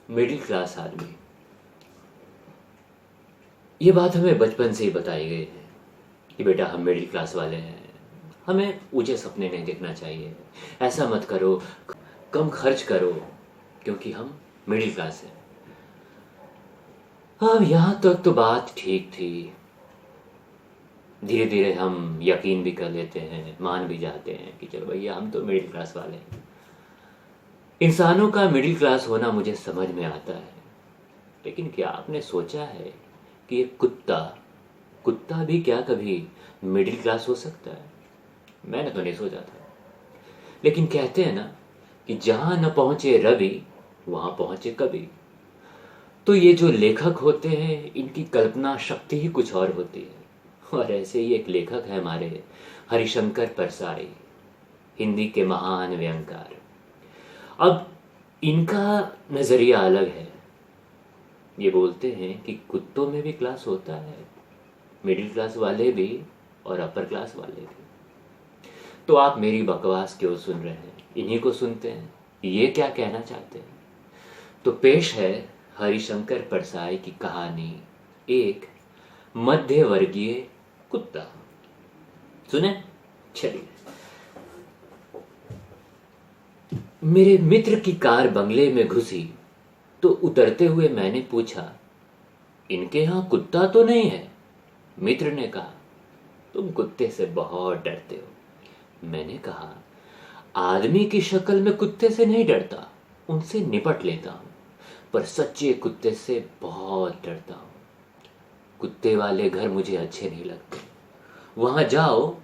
Middle class आदमी। ये बात हमें बचपन से ही बताई गई है कि बेटा हम मिडिल क्लास वाले हैं, हमें ऊंचे सपने नहीं देखना चाहिए, ऐसा मत करो, कम खर्च करो, क्योंकि हम मिडिल क्लास हैं। अब यहाँ तक तो बात ठीक थी। धीरे धीरे हम यकीन भी कर लेते हैं, मान भी जाते हैं कि चलो भैया हम तो मिडिल क्लास वाले हैं। इंसानों का मिडिल क्लास होना मुझे समझ में आता है, लेकिन क्या आपने सोचा है कि एक कुत्ता कुत्ता भी क्या कभी मिडिल क्लास हो सकता है? मैंने तो नहीं सोचा था। लेकिन कहते हैं ना कि जहां न पहुंचे रवि वहां पहुंचे कवि। तो ये जो लेखक होते हैं इनकी कल्पना शक्ति ही कुछ और होती है। और ऐसे ही एक लेखक है हमारे हरिशंकर परसाई, हिंदी के महान व्यंगकार। अब इनका नजरिया अलग है। ये बोलते हैं कि कुत्तों में भी क्लास होता है, मिडिल क्लास वाले भी और अपर क्लास वाले भी। तो आप मेरी बकवास क्यों सुन रहे हैं, इन्हीं को सुनते हैं, ये क्या कहना चाहते हैं। तो पेश है हरिशंकर परसाई की कहानी, एक मध्य वर्गीय कुत्ता। सुने, चलिए। मेरे मित्र की कार बंगले में घुसी तो उतरते हुए मैंने पूछा, इनके यहां कुत्ता तो नहीं है? मित्र ने कहा, तुम कुत्ते से बहुत डरते हो। मैंने कहा, आदमी की शक्ल में कुत्ते से नहीं डरता, उनसे निपट लेता हूं, पर सच्चे कुत्ते से बहुत डरता हूं। कुत्ते वाले घर मुझे अच्छे नहीं लगते। वहां जाओ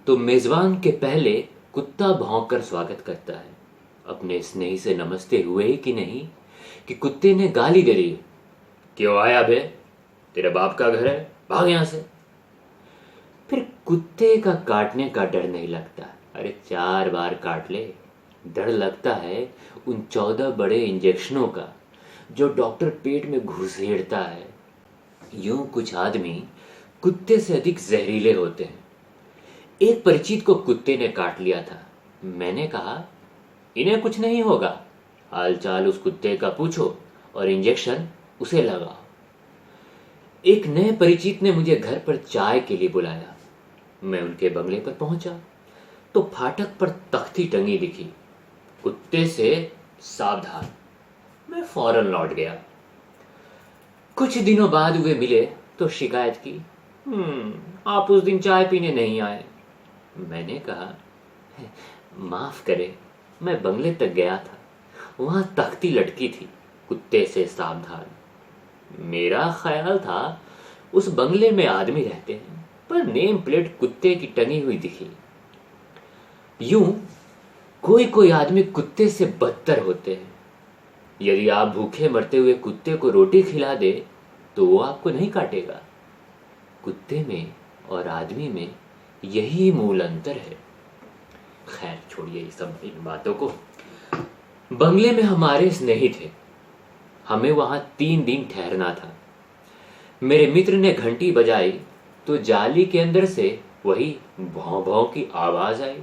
तो मेजबान के पहले कुत्ता भौंक कर स्वागत करता है। अपने स्नेही से नमस्ते हुए ही कि नहीं कि कुत्ते ने गाली दे दी, क्यों आया बे, तेरे बाप का घर है, भाग यहां से। फिर कुत्ते का काटने का डर नहीं लगता। अरे 4 बार काट ले, डर लगता है उन 14 बड़े इंजेक्शनों का जो डॉक्टर पेट में घुसेड़ता है। यूं कुछ आदमी कुत्ते से अधिक जहरीले होते हैं। एक परिचित को कुत्ते ने काट लिया था। मैंने कहा, इन्हें कुछ नहीं होगा, हालचाल उस कुत्ते का पूछो और इंजेक्शन उसे लगाओ। एक नए परिचित ने मुझे घर पर चाय के लिए बुलाया। मैं उनके बंगले पर पहुंचा तो फाटक पर तख्ती टंगी दिखी, कुत्ते से सावधान। मैं फौरन लौट गया। कुछ दिनों बाद वे मिले तो शिकायत की, आप उस दिन चाय पीने नहीं आए। मैंने कहा, माफ करे, मैं बंगले तक गया था, वहां तख्ती लटकी थी, कुत्ते से सावधान। मेरा ख्याल था उस बंगले में आदमी रहते हैं, पर नेम प्लेट कुत्ते की टंगी हुई दिखी। यूं कोई कोई आदमी कुत्ते से बदतर होते हैं। यदि आप भूखे मरते हुए कुत्ते को रोटी खिला दे तो वो आपको नहीं काटेगा। कुत्ते में और आदमी में यही मूल अंतर है। खैर छोड़िए ये सब इन बातों को। बंगले में हमारे स्नेही थे, हमें वहां 3 दिन ठहरना था। मेरे मित्र ने घंटी बजाई तो जाली के अंदर से वही भौं भौं की आवाज आई।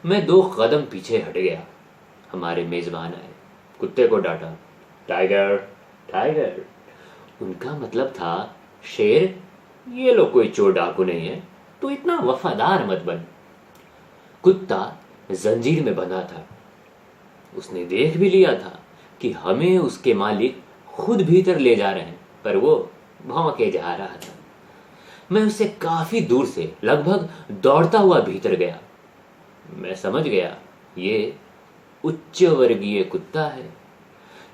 मैं 2 कदम पीछे हट गया। हमारे मेजबान आए, कुत्ते को डांटा, टाइगर टाइगर। उनका मतलब था, शेर, ये लो कोई चोर डाकू नहीं है तो इतना वफादार मत बन। कुत्ता जंजीर में बंधा था। उसने देख भी लिया था कि हमें उसके मालिक खुद भीतर ले जा रहे हैं, पर वो भौंके जा रहा था। मैं उससे काफी दूर से लगभग दौड़ता हुआ भीतर गया। मैं समझ गया ये उच्च वर्गीय कुत्ता है।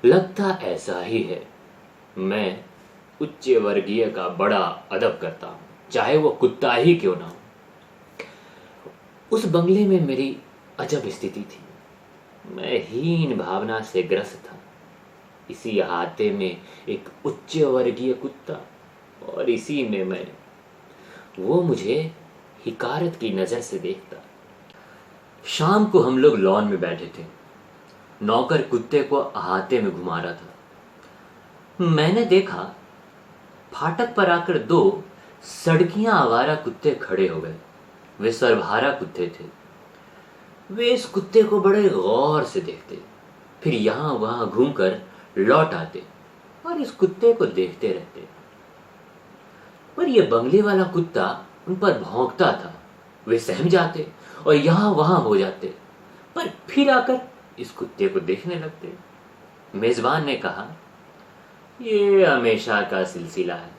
लगता ऐसा ही है। मैं उच्च वर्गीय का बड़ा अदब करता हूं, चाहे वो कुत्ता ही क्यों ना हो। उस बंगले में मेरी अजब स्थिति थी। मैं हीन भावना से ग्रस्त था। इसी अहाते में एक उच्च वर्गीय कुत्ता और इसी में मैं। वो मुझे हिकारत की नजर से देखता। शाम को हम लोग लॉन में बैठे थे। नौकर कुत्ते को अहाते में घुमा रहा था। मैंने देखा फाटक पर आकर 2 सड़कियां आवारा कुत्ते खड़े हो गए। वे सर्वहारा कुत्ते थे। वे इस कुत्ते को बड़े गौर से देखते, फिर यहां वहां घूमकर लौट आते और इस कुत्ते को देखते रहते। पर यह बंगले वाला कुत्ता उन पर भौंकता था। वे सहम जाते और यहां वहां हो जाते, पर फिर आकर इस कुत्ते को देखने लगते। मेजबान ने कहा, ये हमेशा का सिलसिला है।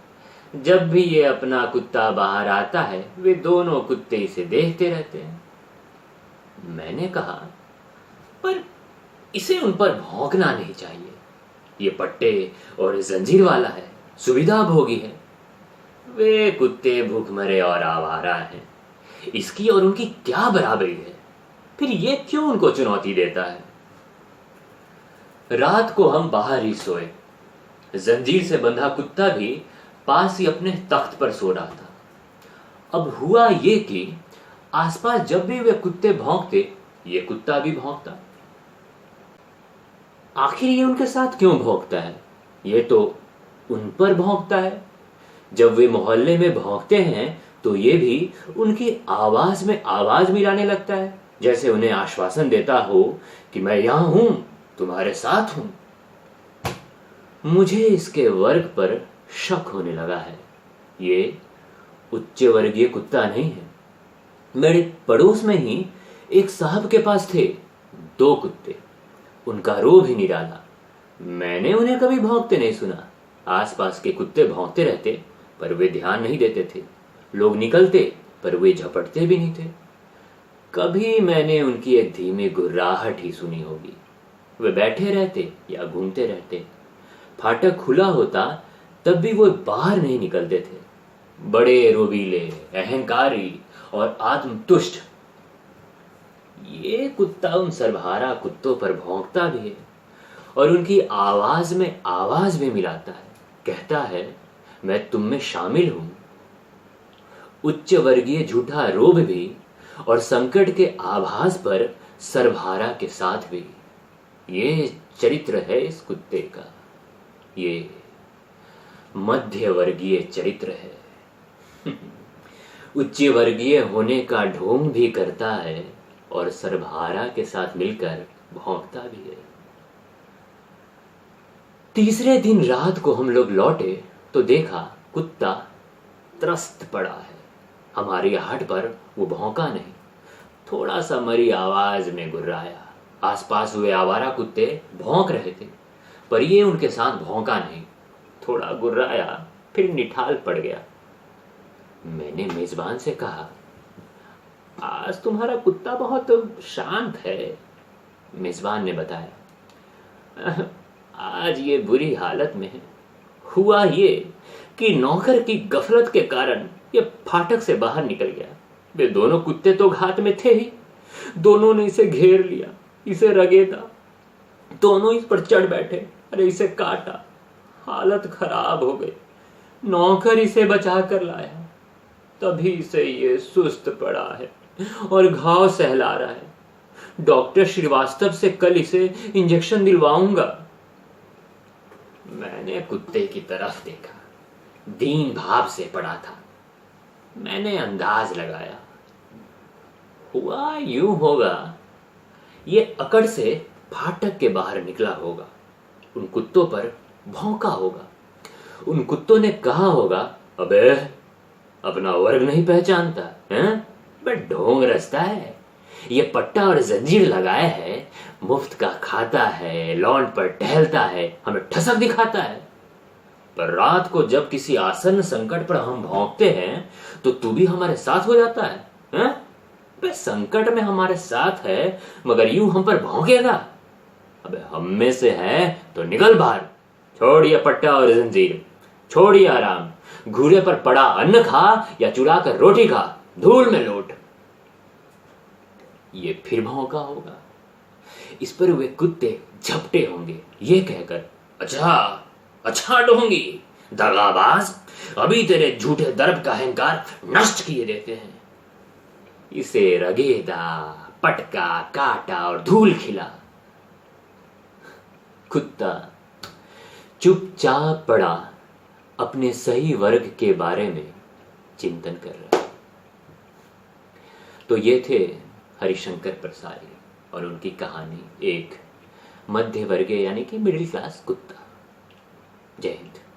जब भी ये अपना कुत्ता बाहर आता है, वे दोनों कुत्ते इसे देखते रहते हैं। मैंने कहा, पर इसे उन पर भौंकना नहीं चाहिए। ये पट्टे और जंजीर वाला है, सुविधा भोगी है। वे कुत्ते भूखमरे और आवारा हैं। इसकी और उनकी क्या बराबरी है? फिर ये क्यों उनको चुनौती देता है? रात को हम बाहर ही सोए। जंजीर से बंधा कुत्ता भी पास ही अपने तख्त पर सो रहा था। अब हुआ ये कि आसपास जब भी वे कुत्ते भौंकते, ये कुत्ता भी भौंकता। आखिर ये उनके साथ क्यों भौंकता है? ये तो उन पर भौंकता है। जब वे मोहल्ले में भौंकते हैं तो ये भी उनकी आवाज में आवाज मिलाने लगता है, जैसे उन्हें आश्वासन देता हो कि मैं यहां हूं, तुम्हारे साथ हूं। मुझे इसके वर्ग पर शक होने लगा है। ये उच्च वर्गीय कुत्ता नहीं है। मेरे पड़ोस में ही एक साहब के पास थे 2 कुत्ते। उनका रोब ही निराला। मैंने उन्हें कभी भौंकते नहीं सुना। आसपास के कुत्ते भौंकते रहते, पर वे ध्यान नहीं देते थे। लोग निकलते, पर वे झपटते भी नहीं थे। कभी मैंने उनकी एक धीमी गुर्राहट ही सुनी होगी। वे बैठे रहते या घूमते रहते। फाटक खुला होता तब भी वो बाहर नहीं निकलते थे। बड़े रोबीले, अहंकारी और आत्मतुष्ट। ये कुत्ता उन सर्वहारा कुत्तों पर भौंकता भी है और उनकी आवाज में आवाज भी मिलाता है। कहता है, मैं तुम में शामिल हूं। उच्च वर्गीय झूठा रोब भी और संकट के आभास पर सर्वहारा के साथ भी। ये चरित्र है इस कुत्ते का। ये मध्य वर्गीय चरित्र है। उच्च वर्गीय होने का ढोंग भी करता है और सर्वहारा के साथ मिलकर भौंकता भी है। तीसरे दिन रात को हम लोग लौटे तो देखा कुत्ता त्रस्त पड़ा है। हमारी आहट पर वो भौंका नहीं, थोड़ा सा मरी आवाज में गुर्राया। आसपास हुए आवारा कुत्ते भौंक रहे थे, पर ये उनके साथ भौंका नहीं। थोड़ा गुर्राया, फिर निठाल पड़ गया। मैंने मेजबान से कहा, आज तुम्हारा कुत्ता बहुत शांत है। मेजबान ने बताया, आज ये बुरी हालत में है। हुआ ये कि नौकर की गफलत के कारण ये फाटक से बाहर निकल गया। वे दोनों कुत्ते तो घात में थे ही। दोनों ने इसे घेर लिया, इसे रगेदा। दोनों इस पर चढ़ बैठे, अरे इसे काटा। हालत खराब हो गई। नौकर इसे बचा कर लाया, तभी से ये सुस्त पड़ा है और घाव सहला रहा है। डॉक्टर श्रीवास्तव से कल इसे इंजेक्शन दिलवाऊंगा। मैंने कुत्ते की तरफ देखा। दीन भाव से पड़ा था। मैंने अंदाज लगाया, हुआ यूं होगा, ये अकड़ से फाटक के बाहर निकला होगा। उन कुत्तों पर भौंका होगा। उन कुत्तों ने कहा होगा, अबे अपना वर्ग नहीं पहचानता हैं? बट ढोंग रचता है। ये पट्टा और जंजीर लगाया है, मुफ्त का खाता है, लॉन पर टहलता है, हमें ठसक दिखाता है। पर रात को जब किसी आसन्न संकट पर हम भौंकते हैं तो तू भी हमारे साथ हो जाता है, हैं? बे संकट में हमारे साथ है, मगर यूं हम पर भौंकेगा। अबे हम में से है तो निकल बाहर। छोड़िए पट्टा और जंजीर, छोड़िए आराम। घूरे पर पड़ा अन्न खा या चुरा कर रोटी खा, धूल में लौट। ये फिर भौंका होगा। इस पर वे कुत्ते झपटे होंगे, ये कहकर, अच्छा अच्छा ढोंगी, दगाबाज, अभी तेरे झूठे दर्प का अहंकार नष्ट किए देते हैं। इसे रगेदा, पटका, काटा और धूल खिला। कुत्ता चुपचाप पड़ा अपने सही वर्ग के बारे में चिंतन कर रहा। तो ये थे हरिशंकर प्रसारी और उनकी कहानी एक मध्य वर्गीय यानी कि मिडिल क्लास कुत्ता। जय हिंद।